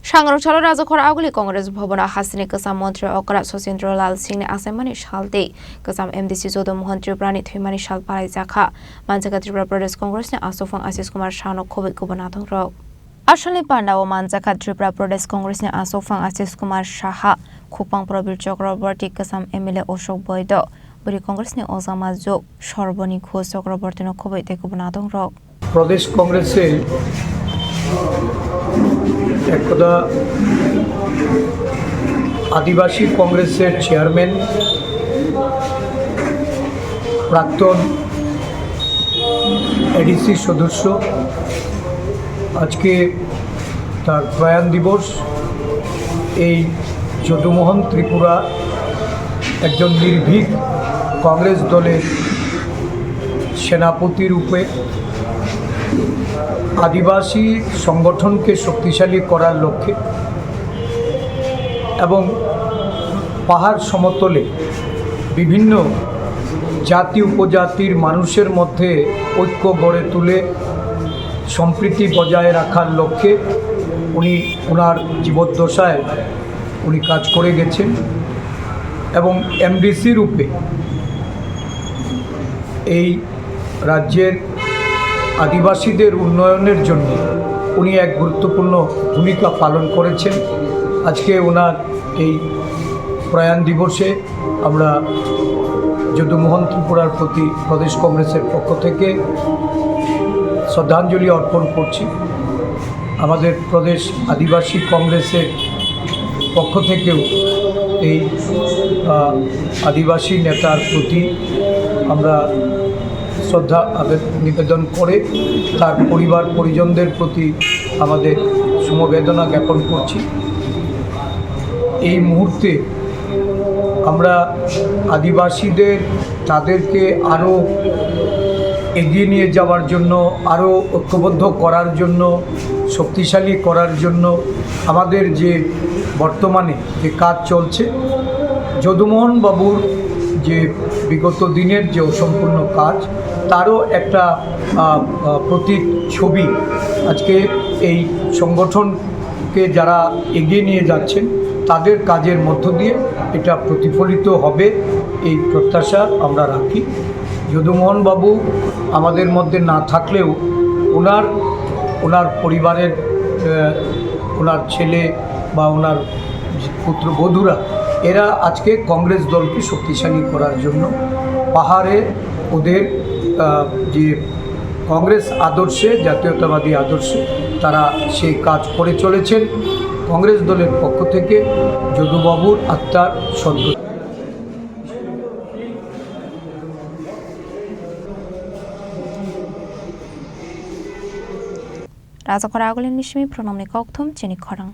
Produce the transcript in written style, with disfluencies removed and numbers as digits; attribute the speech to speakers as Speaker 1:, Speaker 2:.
Speaker 1: Sangrachalo Rajakhor Aguli Congress Bhavana Hasini Kasam Mantri Okra Sosindro Lal Singh Asemani Shalde Kasam MDC Jodo Mohan Tribrani Thimani Shal Palai Zakha Manjaka Tripura Pradesh Congress ne Asofang Asis Kumar Shano Covid Gubernador Rok Ashali Panda o Manjaka Tripura Pradesh Congress ne Asofang Asis Kumar Shaha Khupang Prabir Chakraborty Kasam MLA Oshok Boydo Buri Congress ne Ozama Jok Shorboni Ghosh Chakraborty no Covid Gubernador Rok
Speaker 2: Pradesh Congress একদা আদিবাসী কংগ্রেসের chairman প্রাক্তন ADC সদস্য আজকে তার প্রয়াণ দিবস এই যদুমোহন ত্রিপুরা একজন নির্ভীক কংগ্রেস দলের সেনাপতি রূপে আদিবাসী সংগঠনকে শক্তিশালী করার লক্ষ্যে এবং পাহাড় সমতলে বিভিন্ন জাতি উপজাতির মানুষের মধ্যে ঐক্য গড়ে তুলে সম্প্রীতি বজায় রাখার লক্ষ্যে উনি ওনার জীবদ্দশায় উনি কাজ করে গেছেন এবং এমডিসি রূপে এই রাজ্যের আদিবাসীদের উন্নয়নের জন্য উনি এক গুরুত্বপূর্ণ ভূমিকা পালন করেছেন। আজকে ওনার এই প্রয়াণ দিবসে আমরা যদুমোহন ত্রিপুরার প্রতি প্রদেশ কংগ্রেসের পক্ষ থেকে শ্রদ্ধাঞ্জলি অর্পণ করছি। আমাদের প্রদেশ আদিবাসী কংগ্রেসের পক্ষ থেকেও এই আদিবাসী নেতার প্রতি আমরা শ্রদ্ধা নিবেদন করে তার পরিবার পরিজনদের প্রতি আমাদের সমবেদনা জ্ঞাপন করছি। এই মুহূর্তে আমরা আদিবাসীদের তাদেরকে আরও এগিয়ে নিয়ে যাওয়ার জন্য, আরও ঐক্যবদ্ধ করার জন্য, শক্তিশালী করার জন্য আমাদের যে বর্তমানে যে কাজ চলছে, যদুমোহন বাবুর যে বিগত দিনের যে অসম্পূর্ণ কাজ তারও একটা প্রতীক ছবি আজকে এই সংগঠনকে যারা এগিয়ে নিয়ে যাচ্ছেন তাদের কাজের মধ্য দিয়ে এটা প্রতিফলিত হবে এই প্রত্যাশা আমরা রাখি। যদুমোহন বাবু আমাদের মধ্যে না থাকলেও ওনার পরিবারের ওনার ছেলে বা ওনার পুত্রবধূরা এরা আজকে কংগ্রেস দলকে শক্তিশালী করার জন্য পাহাড়ে ওদের যে কংগ্রেস আদর্শে, জাতীয়তাবাদী আদর্শে তারা সেই কাজ করে চলেছেন। কংগ্রেস দলের পক্ষ থেকে যদুবাবুর আত্মার সদ্গতি।
Speaker 1: Rajakhor Aguli Nishmi Pronamni Kokthum Chini Khorang